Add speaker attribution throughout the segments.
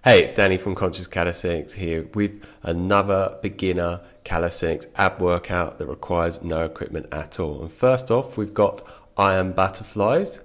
Speaker 1: Hey, it's Danny from Conscious Calisthenics here with another beginner calisthenics ab workout that requires no equipment at all. And first off, we've got iron butterflies.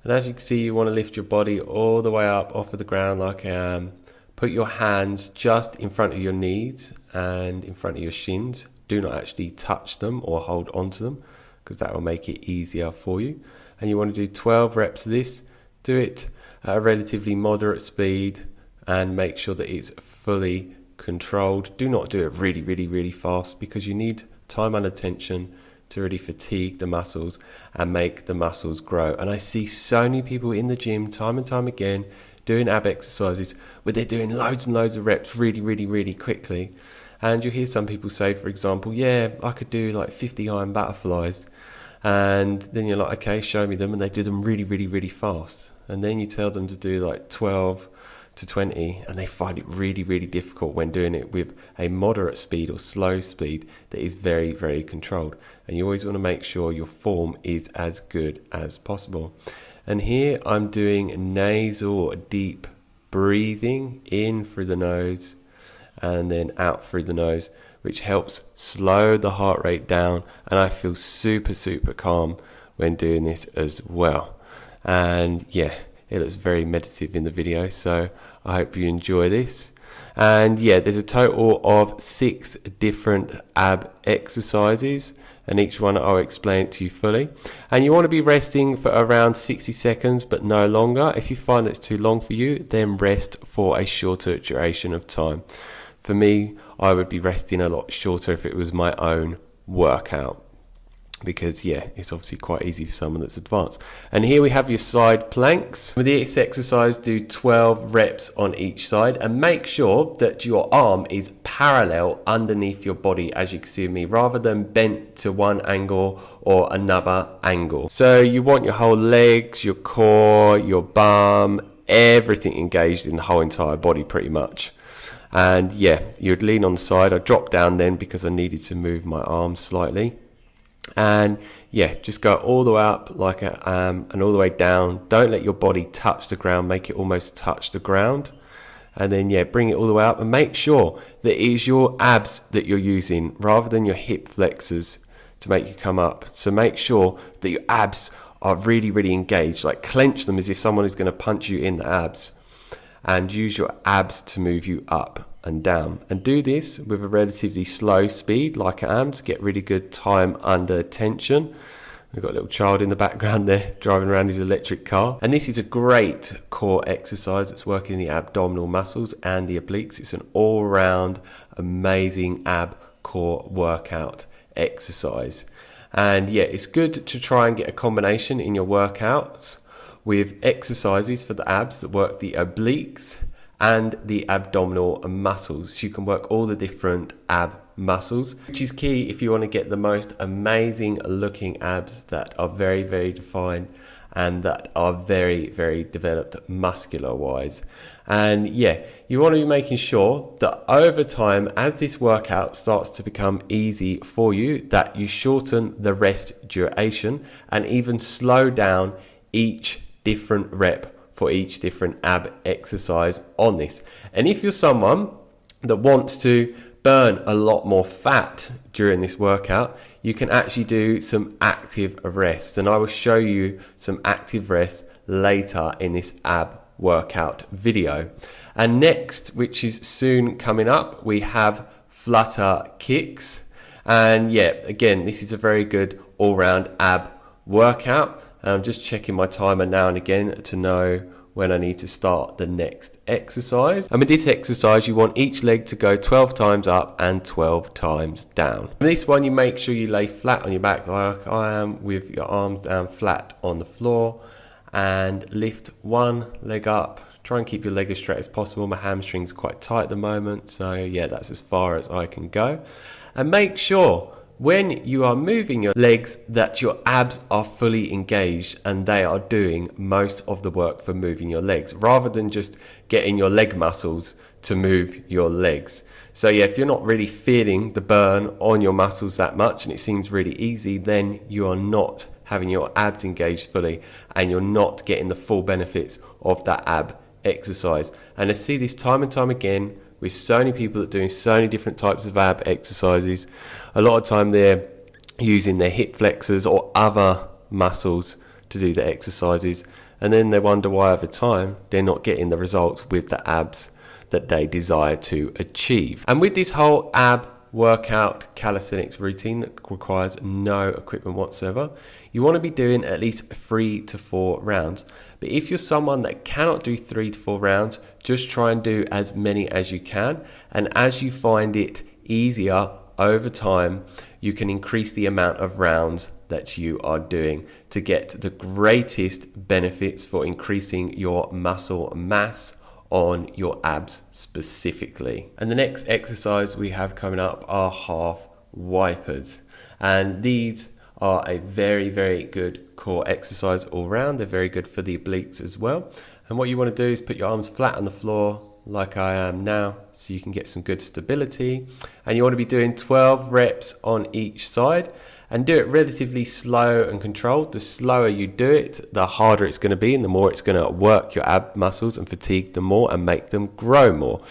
Speaker 1: And as you can see, you want to lift your body all the way up off of the ground like I am. Put your hands just in front of your knees and in front of your shins. Do not actually touch them or hold onto them because that will make it easier for you. And you want to do 12 reps of this. Do it at a relatively moderate speed and make sure that it's fully controlled. Do not do it really fast because you need time and attention to really fatigue the muscles and make the muscles grow. And I see so many people in the gym time and time again doing ab exercises where they're doing loads and loads of reps really quickly. And you hear some people say, for example, yeah, I could do like 50 iron butterflies. And then you're like, okay, show me them. And they do them really fast. And then you tell them to do like 12 to 20 and they find it really difficult when doing it with a moderate speed or slow speed that is very controlled. And you always want to make sure your form is as good as possible. And here I'm doing nasal deep breathing in through the nose and then out through the nose, which helps slow the heart rate down, and I feel super calm when doing this as well. And yeah, it looks very meditative in the video, so I hope you enjoy this. And yeah, there's a total of 6 different ab exercises, and each one I'll explain to you fully. And you want to be resting for around 60 seconds, but no longer. If you find it's too long for you, then rest for a shorter duration of time. For me, I would be resting a lot shorter if it was my own workout, because yeah, it's obviously quite easy for someone that's advanced. And here we have your side planks. With this exercise, do 12 reps on each side and make sure that your arm is parallel underneath your body, as you can see with me, rather than bent to one angle or another angle. So you want your whole legs, your core, your bum, everything engaged in the whole entire body pretty much. And yeah, you'd lean on the side. I dropped down then because I needed to move my arms slightly. And yeah, just go all the way up like and all the way down. Don't let your body touch the ground. Make it almost touch the ground. And then yeah, bring it all the way up and make sure that it is your abs that you're using rather than your hip flexors to make you come up. So make sure that your abs are really engaged. Like clench them as if someone is going to punch you in the abs. And use your abs to move you up and down. And do this with a relatively slow speed like I am to get really good time under tension. We've got a little child in the background there driving around his electric car. And this is a great core exercise that's working the abdominal muscles and the obliques. It's an all-round amazing ab core workout exercise. And yeah, it's good to try and get a combination in your workouts with exercises for the abs that work the obliques and the abdominal muscles. You can work all the different ab muscles, which is key if you want to get the most amazing looking abs that are very defined and that are very developed muscular wise. And yeah, you want to be making sure that over time, as this workout starts to become easy for you, that you shorten the rest duration and even slow down each different rep for each different ab exercise on this. And if you're someone that wants to burn a lot more fat during this workout, you can actually do some active rest, and I will show you some active rest later in this ab workout video. And next, which is soon coming up, we have flutter kicks. And yeah, again, this is a very good all-round ab workout. And I'm just checking my timer now and again to know when I need to start the next exercise. And with this exercise, you want each leg to go 12 times up and 12 times down. And this one, you make sure you lay flat on your back like I am, with your arms down flat on the floor, and lift one leg up. Try and keep your leg as straight as possible. My hamstring's quite tight at the moment, so yeah, that's as far as I can go. And make sure when you are moving your legs that your abs are fully engaged and they are doing most of the work for moving your legs, rather than just getting your leg muscles to move your legs. So yeah, if you're not really feeling the burn on your muscles that much and it seems really easy, then you are not having your abs engaged fully and you're not getting the full benefits of that ab exercise. And I see this time and time again with so many people that are doing so many different types of ab exercises. A lot of time they're using their hip flexors or other muscles to do the exercises, and then they wonder why over time they're not getting the results with the abs that they desire to achieve. And with this whole ab workout calisthenics routine that requires no equipment whatsoever, you want to be doing at least 3 to 4 rounds. But if you're someone that cannot do 3 to 4 rounds, just try and do as many as you can, and as you find it easier over time, you can increase the amount of rounds that you are doing to get the greatest benefits for increasing your muscle mass on your abs specifically. And the next exercise we have coming up are half wipers, and these are a very, very good core exercise all round. They're very good for the obliques as well. And what you want to do is put your arms flat on the floor like I am now, so you can get some good stability. And you want to be doing 12 reps on each side, and do it relatively slow and controlled. The slower you do it, the harder it's going to be, and the more it's going to work your ab muscles and fatigue them more and make them grow more.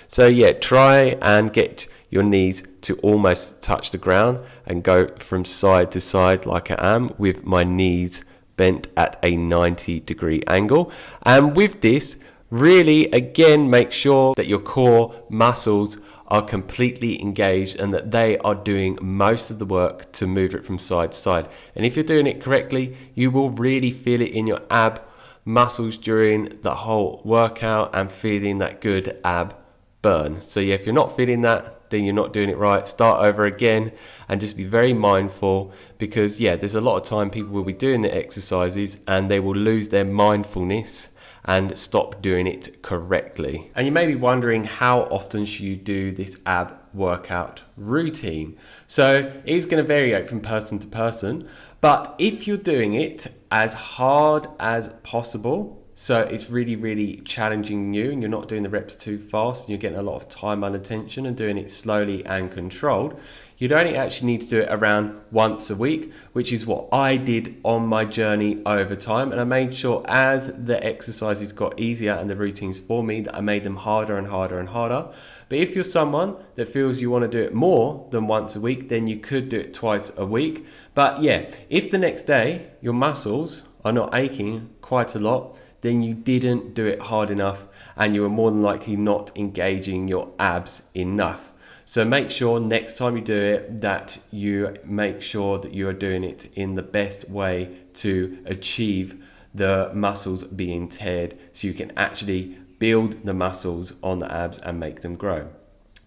Speaker 1: So yeah, try and get your knees to almost touch the ground and go from side to side like I am, with my knees bent at a 90-degree angle. And with this, really, again, make sure that your core muscles are completely engaged and that they are doing most of the work to move it from side to side. And if you're doing it correctly, you will really feel it in your ab muscles during the whole workout and feeling that good ab burn. So yeah, if you're not feeling that, then you're not doing it right. Start over again and just be very mindful, because yeah, there's a lot of time people will be doing the exercises and they will lose their mindfulness and stop doing it correctly. And you may be wondering, how often should you do this ab workout routine? So it is going to vary from person to person, but if you're doing it as hard as possible, so it's really, really challenging you and you're not doing the reps too fast and you're getting a lot of time under tension and doing it slowly and controlled, you'd only actually need to do it around once a week, which is what I did on my journey over time. And I made sure as the exercises got easier and the routines for me, that I made them harder and harder and harder. But if you're someone that feels you want to do it more than once a week, then you could do it twice a week. But yeah, if the next day your muscles are not aching quite a lot, then you didn't do it hard enough and you are more than likely not engaging your abs enough. So make sure next time you do it that you make sure that you are doing it in the best way to achieve the muscles being teared, so you can actually build the muscles on the abs and make them grow.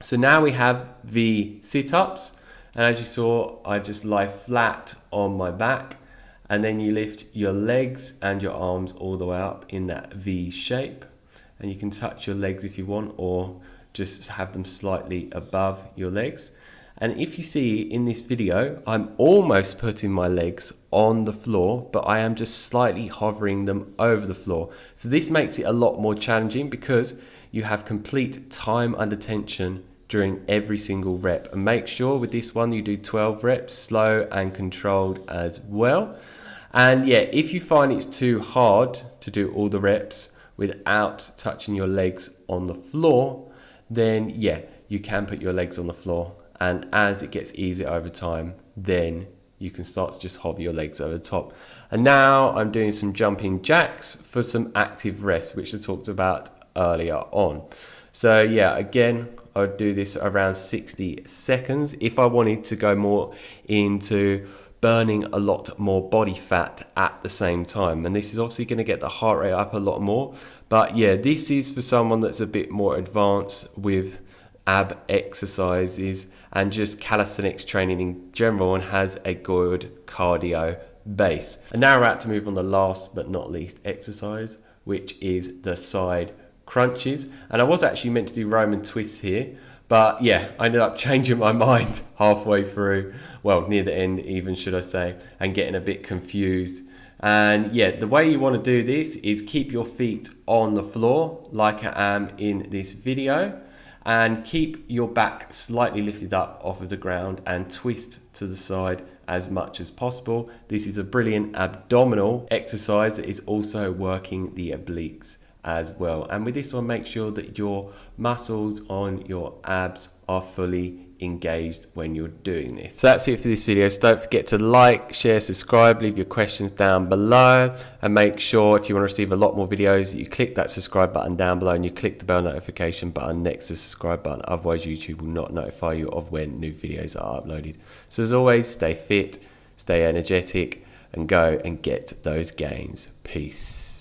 Speaker 1: So now we have the sit-ups, and as you saw, I just lie flat on my back, and then you lift your legs and your arms all the way up in that V shape, and you can touch your legs if you want, or just have them slightly above your legs. And if you see in this video, I'm almost putting my legs on the floor, but I am just slightly hovering them over the floor. So this makes it a lot more challenging because you have complete time under tension during every single rep. And make sure with this one you do 12 reps, slow and controlled as well. And yeah, if you find it's too hard to do all the reps without touching your legs on the floor, then yeah, you can put your legs on the floor. And as it gets easier over time, then you can start to just hover your legs over the top. And now I'm doing some jumping jacks for some active rest, which I talked about earlier on. So yeah, again, I would do this around 60 seconds. If I wanted to go more into burning a lot more body fat at the same time, and this is obviously going to get the heart rate up a lot more. But yeah, this is for someone that's a bit more advanced with ab exercises and just calisthenics training in general, and has a good cardio base. And now we're about to move on the last but not least exercise, which is the side crunches. And I was actually meant to do Roman twists here, but yeah, I ended up changing my mind halfway through, well, near the end even, should I say, and getting a bit confused. And yeah, the way you want to do this is keep your feet on the floor like I am in this video, and keep your back slightly lifted up off of the ground and twist to the side as much as possible. This is a brilliant abdominal exercise that is also working the obliques as well. And with this one, make sure that your muscles on your abs are fully engaged when you're doing this. So that's it for this video. So don't forget to like, share, subscribe, leave your questions down below, and make sure if you want to receive a lot more videos that you click that subscribe button down below and you click the bell notification button next to the subscribe button. Otherwise YouTube will not notify you of when new videos are uploaded. So as always, stay fit, stay energetic, and go and get those gains. Peace.